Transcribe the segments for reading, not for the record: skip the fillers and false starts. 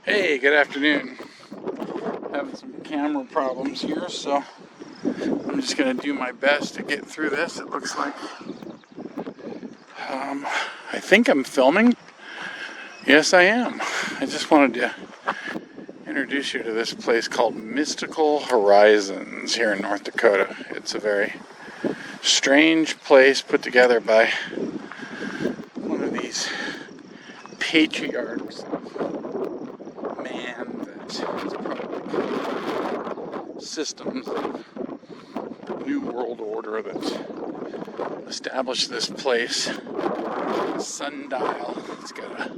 Hey, good afternoon. Having some camera problems here, so I'm just going to do my best to get through this. It looks like I think I'm filming. Yes, I am. I just wanted to introduce you to this place called Mystical Horizons here in North Dakota. It's a very strange place put together by one of these patriarchs of man that is probably systems of the New World Order that established this place. Sundial. It's got a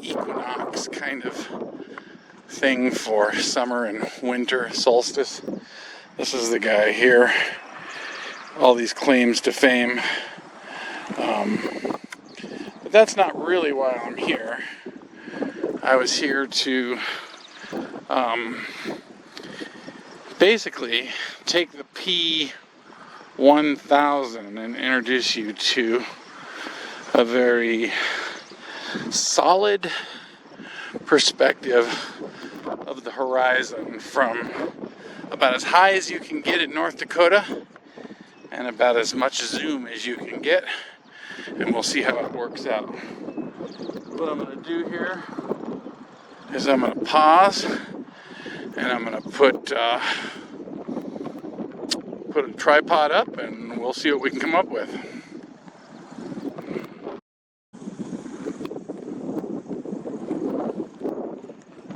equinox kind of thing for summer and winter solstice. This is the guy here. All these claims to fame. But that's not really why I'm here. I was here to basically take the P1000 and introduce you to a very solid perspective of the horizon from about as high as you can get in North Dakota and about as much zoom as you can get, and we'll see how it works out. What I'm going to do here is I'm going to pause and I'm going to put a tripod up and we'll see what we can come up with.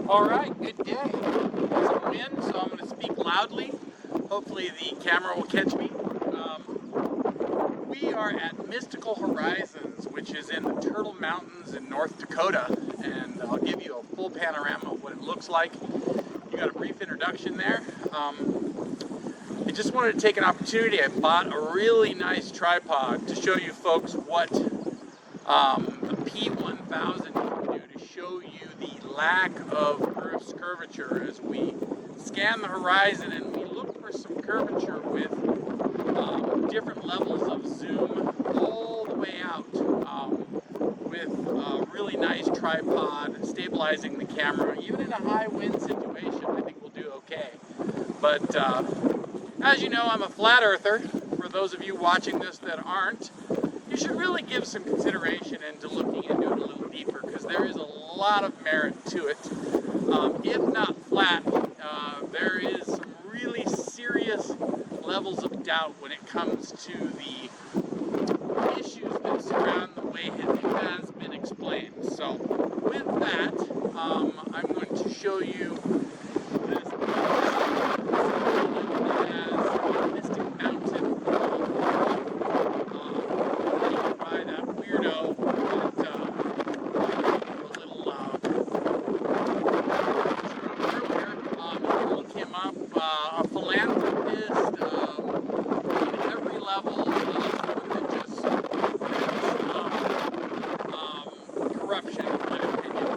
Alright, good day. Some wind, so I'm going to speak loudly. Hopefully the camera will catch me. We are at Mystical Horizons, which is in the Turtle Mountains in North Dakota, and I'll give you a full panorama of what it looks like. You got a brief introduction there. I just wanted to take an opportunity. I bought a really nice tripod to show you folks what the P1000 can do to show you the lack of Earth's curvature as we scan the horizon and we look for some curvature with different levels of zoom all the way out with a really nice tripod stabilizing the camera. Even in a high wind situation, I think we'll do okay. But as you know, I'm a flat earther. For those of you watching this that aren't, you should really give some consideration into looking into it a little deeper, because there is a lot of merit to it. If not flat, there is some really serious levels of doubt when it comes to the issues that surround the way it has been explained. So with that, I'm going to show you this as Mystic Mountain by that weirdo that a little earlier. Look him up, a philanthropist in every level of religious corruption, in my opinion.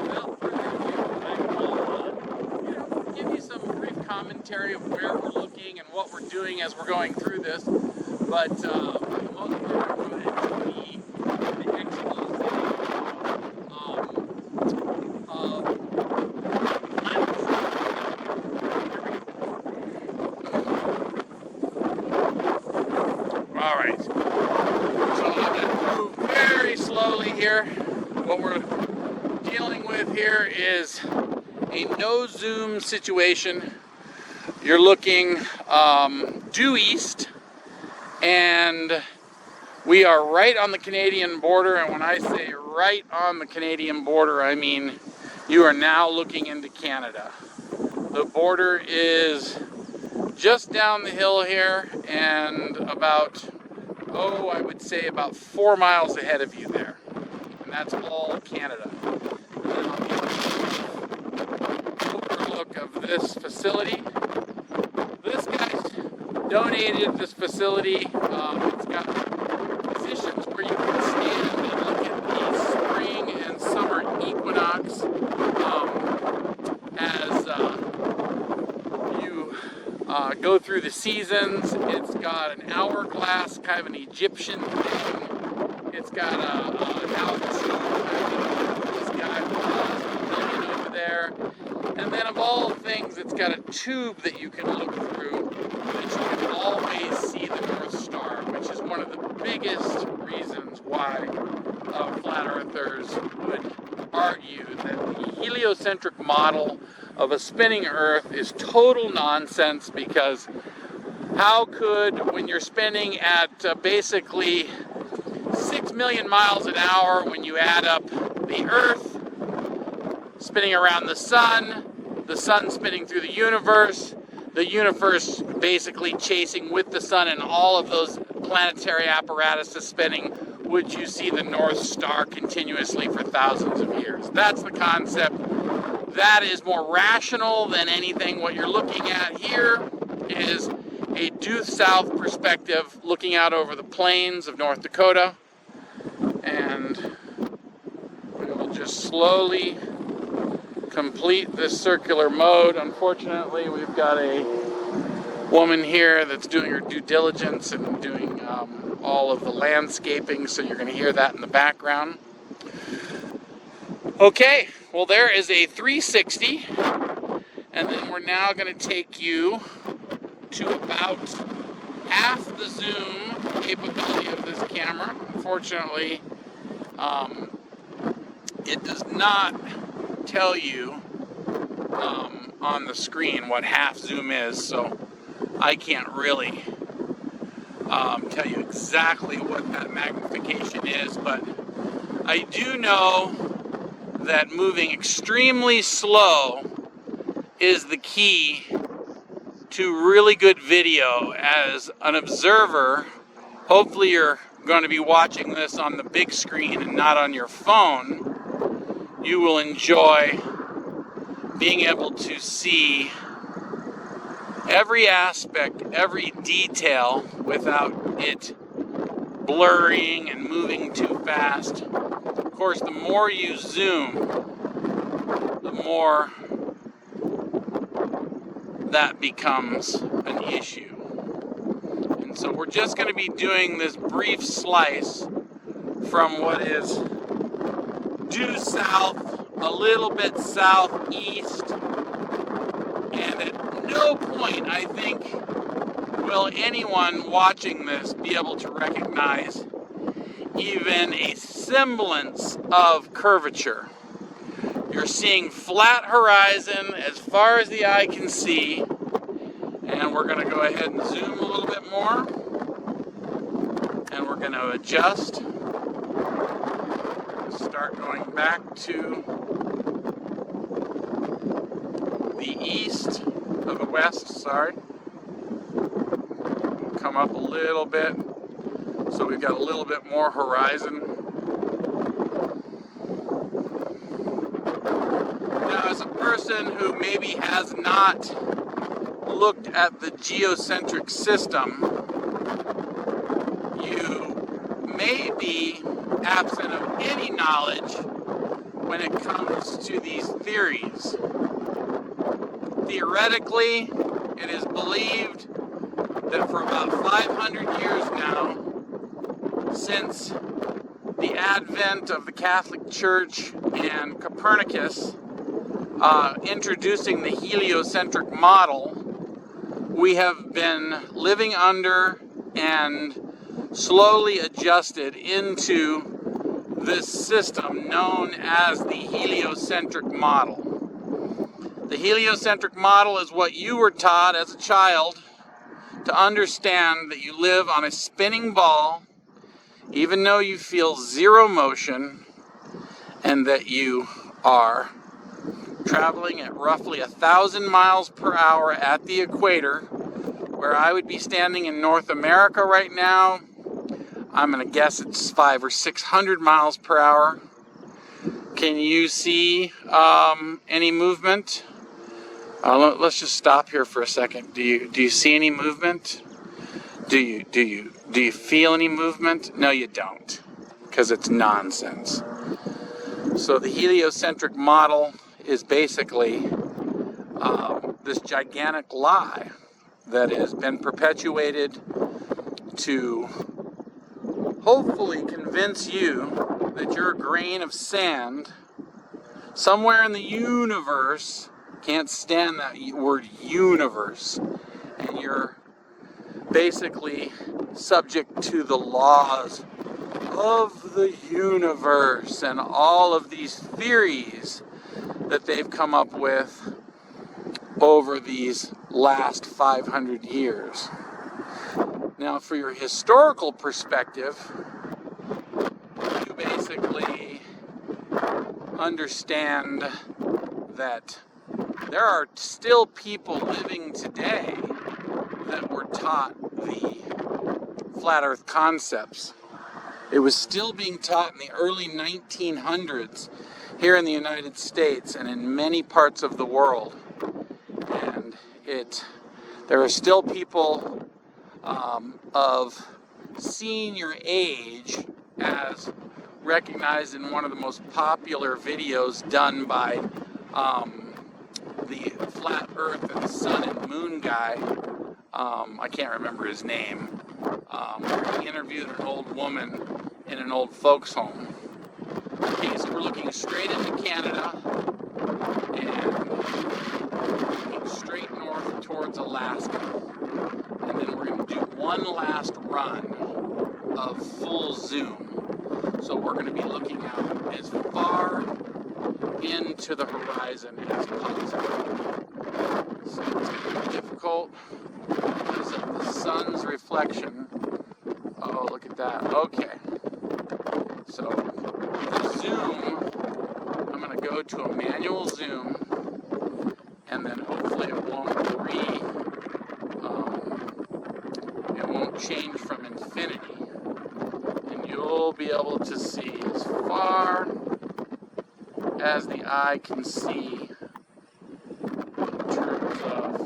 Without further ado, I will give you some brief commentary of where we're looking and what we're doing as we're going through this. But for the most part, I'm going to be the explanation of all right, so I'm going to move very slowly here. What we're dealing with here is a no zoom situation. You're looking due east, and we are right on the Canadian border. And when I say right on the Canadian border, I mean you are now looking into Canada. The border is just down the hill here and about, I would say about 4 miles ahead of you there. And that's all Canada. And then I'll give you an overlook of this facility. This guy's donated this facility. It's got positions where you can stand and look at the spring and summer equinox as you go through the seasons. It's got an hourglass, kind of an Egyptian thing. It's got an altitude. This guy building over there. And then of all things, it's got a tube that you can look through that you can always see the North Star, which is one of the biggest reasons why flat earthers would argue that the heliocentric model of a spinning Earth is total nonsense, because how could, when you're spinning at basically 6 million miles an hour, when you add up the Earth spinning around the sun spinning through the universe basically chasing with the sun, and all of those planetary apparatuses spinning, would you see the North Star continuously for thousands of years? That's the concept. That is more rational than anything. What you're looking at here is a due south perspective looking out over the plains of North Dakota. And we will just slowly complete this circular mode. Unfortunately, we've got a woman here that's doing her due diligence and doing all of the landscaping, so you're going to hear that in the background. Okay, well, there is a 360, and then we're now going to take you to about half the zoom capability of this camera. Unfortunately, it does not tell you on the screen what half zoom is, so I can't really tell you exactly what that magnification is, but I do know that moving extremely slow is the key to really good video. As an observer, hopefully you're going to be watching this on the big screen and not on your phone. You will enjoy being able to see every aspect, every detail without it blurring and moving too fast. Of course, the more you zoom, the more that becomes an issue. And so we're just going to be doing this brief slice from what is due south, a little bit southeast, and at no point, I think, will anyone watching this be able to recognize even a semblance of curvature. You're seeing flat horizon as far as the eye can see, and we're going to go ahead and zoom a little bit more, and we're going to adjust, start going back to the east, of the west, sorry. Come up a little bit, so we've got a little bit more horizon. Now, as a person who maybe has not looked at the geocentric system, you may be absent of any knowledge when it comes to these theories. Theoretically, it is believed that for about 500 years now, since the advent of the Catholic Church and Copernicus introducing the heliocentric model, we have been living under and slowly adjusted into this system known as the heliocentric model. The heliocentric model is what you were taught as a child to understand, that you live on a spinning ball, even though you feel zero motion, and that you are traveling at roughly 1,000 miles per hour at the equator, where I would be standing in North America right now. I'm going to guess it's 500 or 600 miles per hour. Can you see any movement? Let's just stop here for a second. Do you see any movement? Do you feel any movement? No, you don't, because it's nonsense. So the heliocentric model is basically this gigantic lie that has been perpetuated to hopefully convince you that you're a grain of sand somewhere in the universe. Can't stand that word universe. And you're basically subject to the laws of the universe and all of these theories that they've come up with over these last 500 years. Now, for your historical perspective, you basically understand that there are still people living today that were taught the flat earth concepts. It was still being taught in the early 1900s here in the United States and in many parts of the world. And there are still people of senior age, as recognized in one of the most popular videos done by the flat earth and sun and moon guy. I can't remember his name. He interviewed an old woman in an old folks home. Okay, so we're looking straight into Canada and looking straight north towards Alaska. And then we're going to do one last run of full zoom. So we're going to be looking out as far into the horizon as possible. So it's going to be difficult because of the sun's reflection. Oh, look at that. Okay. So the zoom, I'm going to go to a manual zoom, and then hopefully it won't change from infinity. And you'll be able to see as far as the eye can see in terms of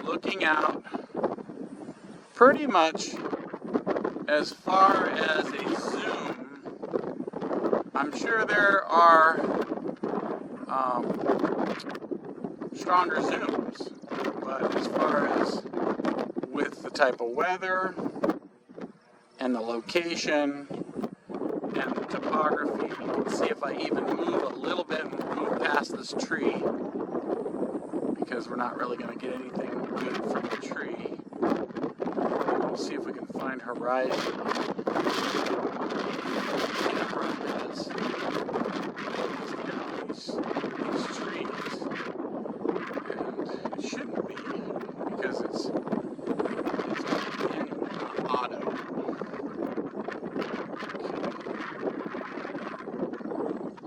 looking out pretty much as far as a zoom. I'm sure there are stronger zooms, but as far as with the type of weather and the location and the topography, you can see if I even move a little bit and move past this tree, because we're not really going to get anything good from the tree. We'll see if we can find horizon. These trees, and it shouldn't be, because it's manual, not auto.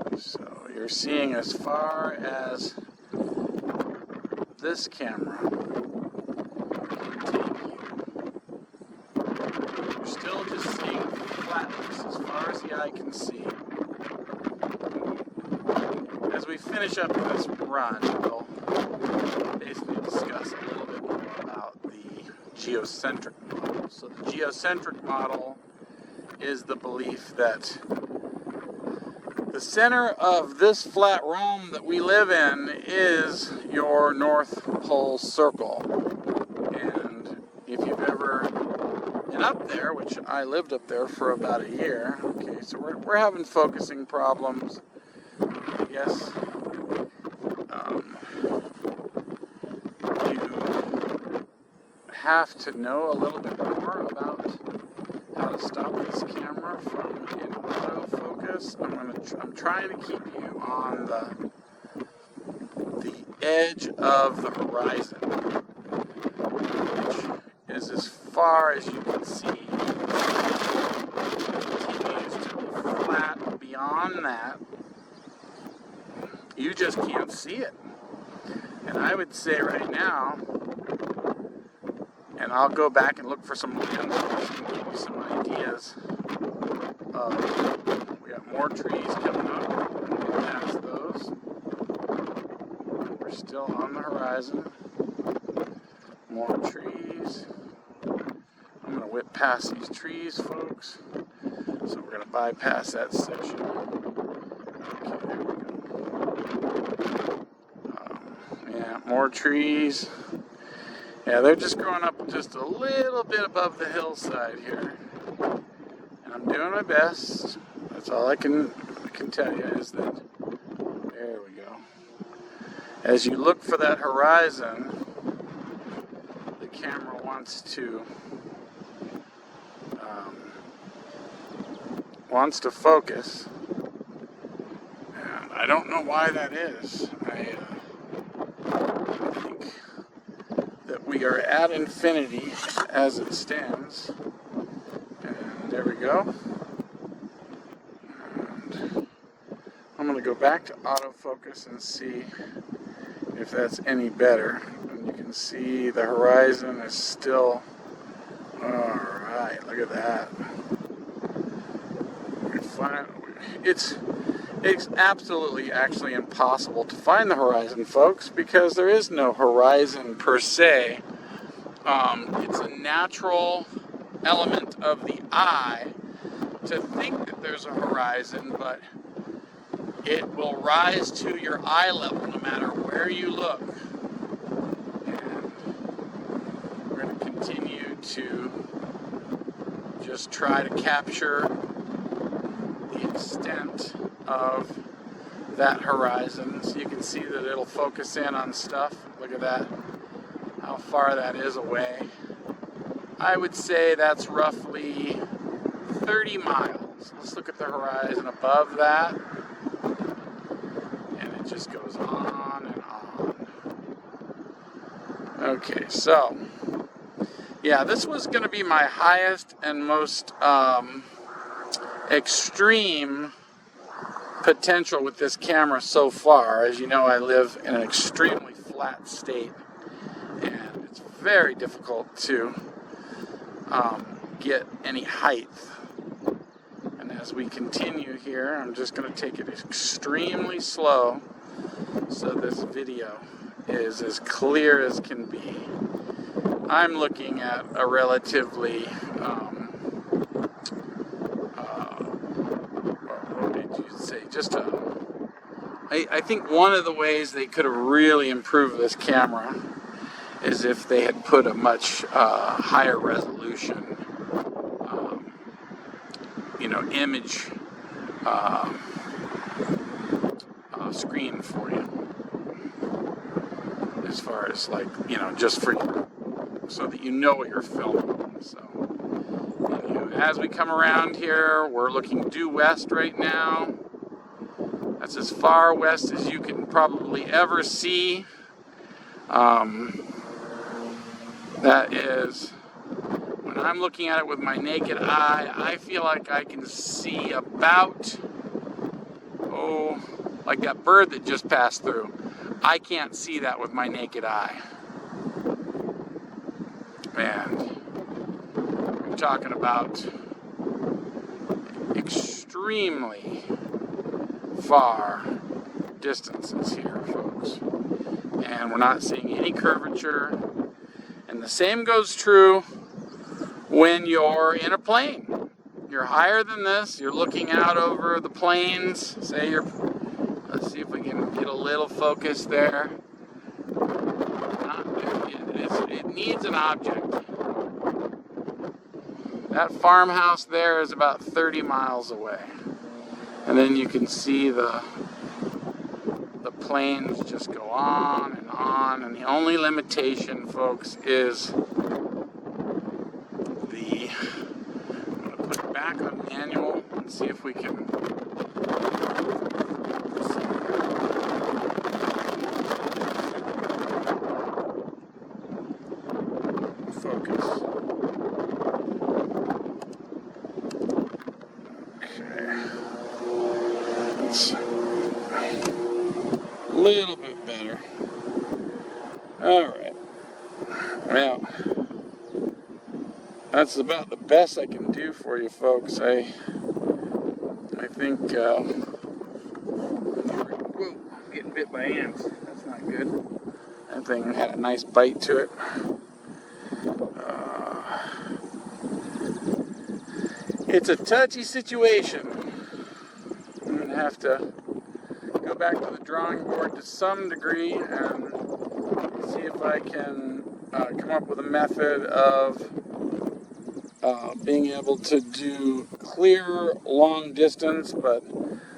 Okay. So you're seeing as far as this camera can take you. You're still just seeing flatness as far as the eye can see. As we finish up this run, we'll basically discuss a little bit more about the geocentric model. So the geocentric model is the belief that the center of this flat realm that we live in is your North Pole circle. And if you've ever been up there, which I lived up there for about a year, okay, so we're having focusing problems. I guess you have to know a little bit more about how to stop this camera from in autofocus. I'm trying to keep you on the edge of the horizon, which is as far as you can see. It continues to be flat beyond that. You just can't see it. And I would say right now, and I'll go back and look for some lenses and give you some ideas. We got more trees coming up. We'll get past those. We're still on the horizon. More trees. I'm going to whip past these trees, folks. So we're going to bypass that section. Okay, there we go. 'em. Yeah, more trees. And you can see, Yeah, they're just growing up just a little bit above the hillside here. And I'm doing my best. That's all I can tell you is that, there we go. As you look for that horizon, the camera wants to focus. And I don't know why that is. I think that we are at infinity as it stands. And there we go. And I'm going to go back to autofocus and see if that's any better. And you can see the horizon is still... Alright, look at that. It's absolutely actually impossible to find the horizon, folks, because there is no horizon per se. It's a natural element of the eye to think that there's a horizon, but it will rise to your eye level no matter where you look. And we're going to continue to just try to capture the extent of that horizon, so you can see that it'll focus in on stuff. Look at that, how far that is away. I would say that's roughly 30 miles. Let's look at the horizon above that, and it just goes on and on. Okay, so yeah, this was going to be my highest and most extreme potential with this camera so far. As you know, I live in an extremely flat state, and it's very difficult to get any height. And as we continue here, I'm just going to take it extremely slow so this video is as clear as can be. I'm looking at a relatively I think one of the ways they could have really improved this camera is if they had put a much higher resolution, image screen for you, as far as just for you, so that you know what you're filming. So, as we come around here, we're looking due west right now. That's as far west as you can probably ever see. That is, when I'm looking at it with my naked eye, I feel like I can see about, like that bird that just passed through. I can't see that with my naked eye. And we're talking about extremely far distances here, folks. And we're not seeing any curvature. And the same goes true when you're in a plane. You're higher than this. You're looking out over the plains. Let's see if we can get a little focus there. It needs an object. That farmhouse there is about 30 miles away. And then you can see the planes just go on, and the only limitation, folks, is I'm going to put it back on manual and see if we can focus. A little bit better. Alright. Well, that's about the best I can do for you, folks. I think, whoa, I'm getting bit by ants. That's not good. That thing had a nice bite to it. It's a touchy situation. I'm going to have to go back to the drawing board to some degree and see if I can come up with a method of being able to do clear long distance, but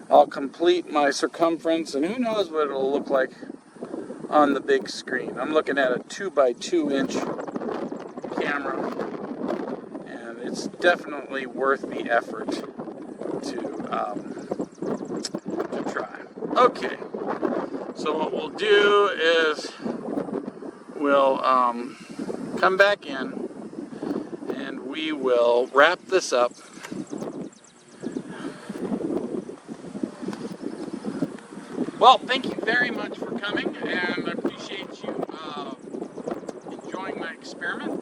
I'll complete my circumference, and who knows what it'll look like on the big screen. I'm looking at a 2x2 inch camera, and it's definitely worth the effort to try. Okay, so what we'll do is we'll come back in and we will wrap this up. Well, thank you very much for coming, and I appreciate you enjoying my experiment.